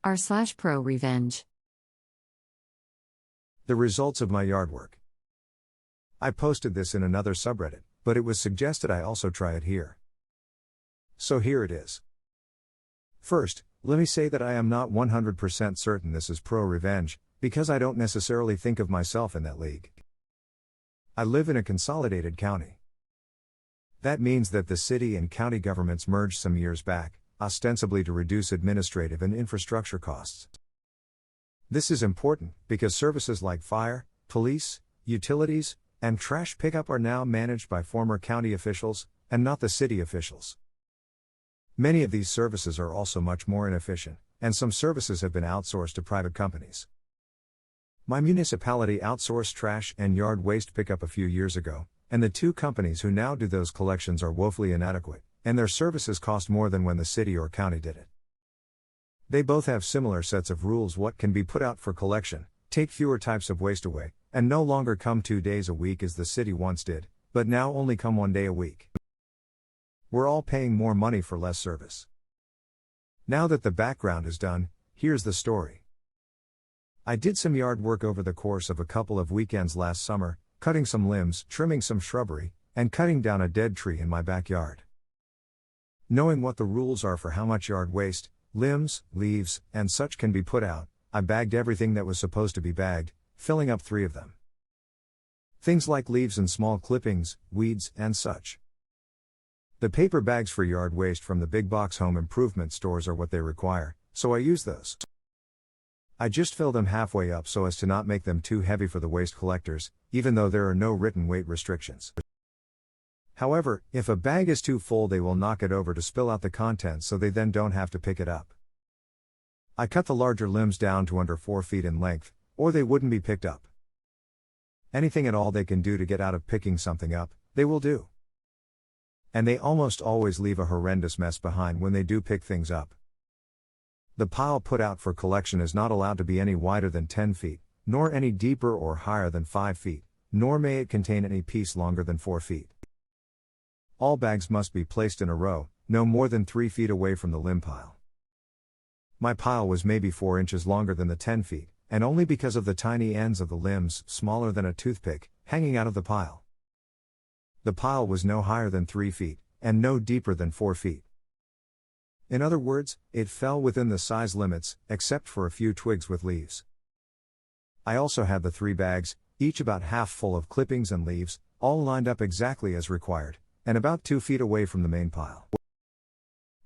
r/ProRevenge. The results of my yard work. I posted this in another subreddit, but it was suggested I also try it here. So here it is. First, let me say that I am not 100% certain this is ProRevenge, because I don't necessarily think of myself in that league. I live in a consolidated county. That means that the city and county governments merged some years back, ostensibly to reduce administrative and infrastructure costs. This is important, because services like fire, police, utilities, and trash pickup are now managed by former county officials, and not the city officials. Many of these services are also much more inefficient, and some services have been outsourced to private companies. My municipality outsourced trash and yard waste pickup a few years ago, and the two companies who now do those collections are woefully inadequate, and their services cost more than when the city or county did it. They both have similar sets of rules: what can be put out for collection, take fewer types of waste away, and no longer come 2 days a week as the city once did, but now only come 1 day a week. We're all paying more money for less service. Now that the background is done, here's the story. I did some yard work over the course of a couple of weekends last summer, cutting some limbs, trimming some shrubbery, and cutting down a dead tree in my backyard. Knowing what the rules are for how much yard waste, limbs, leaves, and such can be put out, I bagged everything that was supposed to be bagged, filling up 3 of them. Things like leaves and small clippings, weeds, and such. The paper bags for yard waste from the big box home improvement stores are what they require, so I use those. I just fill them halfway up so as to not make them too heavy for the waste collectors, even though there are no written weight restrictions. However, if a bag is too full, they will knock it over to spill out the contents, so they then don't have to pick it up. I cut the larger limbs down to under 4 feet in length, or they wouldn't be picked up. Anything at all they can do to get out of picking something up, they will do. And they almost always leave a horrendous mess behind when they do pick things up. The pile put out for collection is not allowed to be any wider than 10 feet, nor any deeper or higher than 5 feet, nor may it contain any piece longer than 4 feet. All bags must be placed in a row, no more than 3 feet away from the limb pile. My pile was maybe 4 inches longer than the 10 feet, and only because of the tiny ends of the limbs, smaller than a toothpick, hanging out of the pile. The pile was no higher than 3 feet, and no deeper than 4 feet. In other words, it fell within the size limits, except for a few twigs with leaves. I also had the 3 bags, each about half full of clippings and leaves, all lined up exactly as required, and about 2 feet away from the main pile.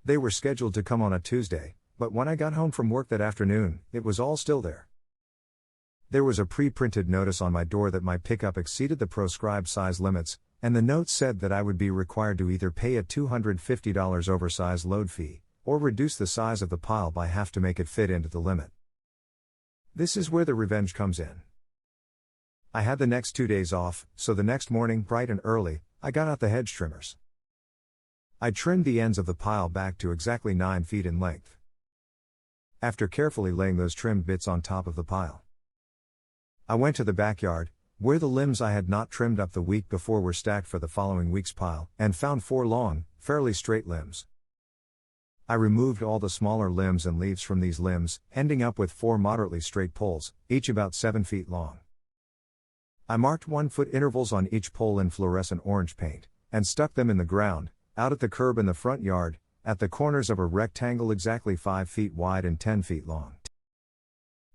They were scheduled to come on a Tuesday, but when I got home from work that afternoon, it was all still there. There was a pre-printed notice on my door that my pickup exceeded the proscribed size limits, and the note said that I would be required to either pay a $250 oversized load fee, or reduce the size of the pile by half to make it fit into the limit. This is where the revenge comes in. I had the next 2 days off, so the next morning, bright and early, I got out the hedge trimmers. I trimmed the ends of the pile back to exactly 9 feet in length. After carefully laying those trimmed bits on top of the pile, I went to the backyard, where the limbs I had not trimmed up the week before were stacked for the following week's pile, and found 4 long, fairly straight limbs. I removed all the smaller limbs and leaves from these limbs, ending up with 4 moderately straight poles, each about 7 feet long. I marked 1-foot intervals on each pole in fluorescent orange paint, and stuck them in the ground, out at the curb in the front yard, at the corners of a rectangle exactly 5 feet wide and 10 feet long.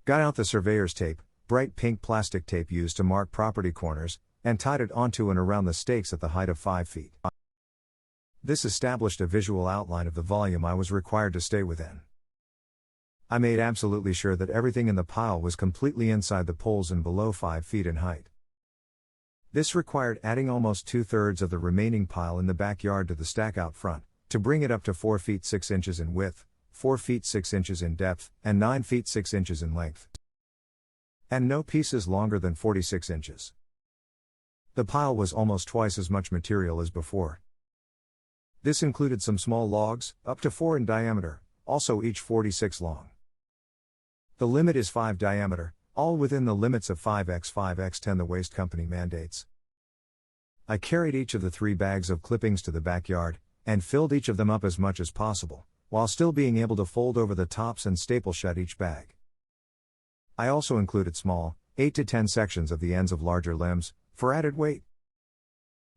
Got out the surveyor's tape, bright pink plastic tape used to mark property corners, and tied it onto and around the stakes at the height of 5 feet. This established a visual outline of the volume I was required to stay within. I made absolutely sure that everything in the pile was completely inside the poles and below 5 feet in height. This required adding almost 2/3 of the remaining pile in the backyard to the stack out front, to bring it up to 4 feet 6 inches in width, 4 feet 6 inches in depth, and 9 feet 6 inches in length. And no pieces longer than 46 inches. The pile was almost twice as much material as before. This included some small logs, up to 4 in diameter, also each 46 long. The limit is 5 diameter, all within the limits of 5x5x10 the waste company mandates. I carried each of the 3 bags of clippings to the backyard, and filled each of them up as much as possible, while still being able to fold over the tops and staple shut each bag. I also included small, 8 to 10 sections of the ends of larger limbs, for added weight.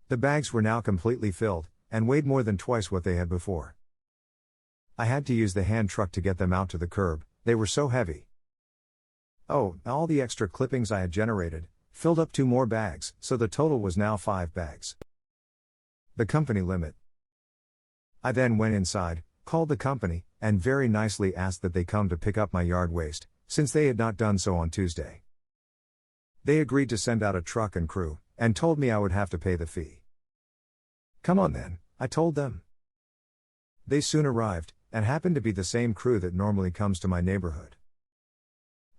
The bags were now completely filled, and weighed more than twice what they had before. I had to use the hand truck to get them out to the curb, they were so heavy. Oh, all the extra clippings I had generated filled up 2 more bags, so the total was now 5 bags. The company limit. I then went inside, called the company, and very nicely asked that they come to pick up my yard waste, since they had not done so on Tuesday. They agreed to send out a truck and crew, and told me I would have to pay the fee. Come on then, I told them. They soon arrived, and happened to be the same crew that normally comes to my neighborhood.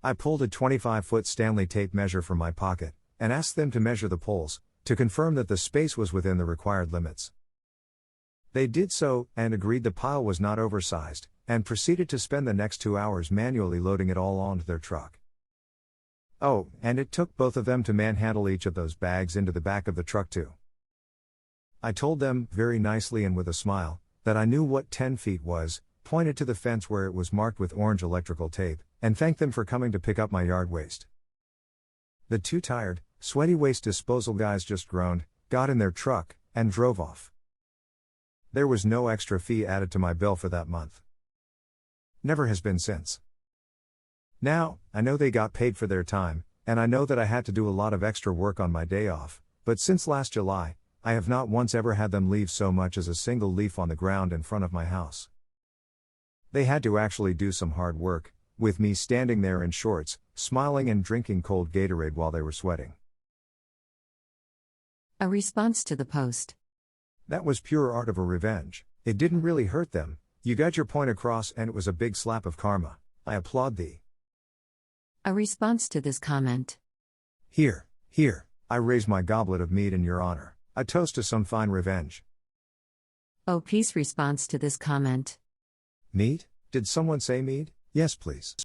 I pulled a 25-foot Stanley tape measure from my pocket, and asked them to measure the poles, to confirm that the space was within the required limits. They did so, and agreed the pile was not oversized, and proceeded to spend the next 2 hours manually loading it all onto their truck. Oh, and it took both of them to manhandle each of those bags into the back of the truck too. I told them, very nicely and with a smile, that I knew what 10 feet was, pointed to the fence where it was marked with orange electrical tape, and thanked them for coming to pick up my yard waste. The 2 tired, sweaty waste disposal guys just groaned, got in their truck, and drove off. There was no extra fee added to my bill for that month. Never has been since. Now, I know they got paid for their time, and I know that I had to do a lot of extra work on my day off, but since last July, I have not once ever had them leave so much as a single leaf on the ground in front of my house. They had to actually do some hard work, with me standing there in shorts, smiling and drinking cold Gatorade while they were sweating. A response to the post. That was pure art of a revenge. It didn't really hurt them. You got your point across, and it was a big slap of karma. I applaud thee. A response to this comment. Here, I raise my goblet of mead in your honor. I toast to some fine revenge. Oh, peace response to this comment. Mead? Did someone say mead? Yes, please.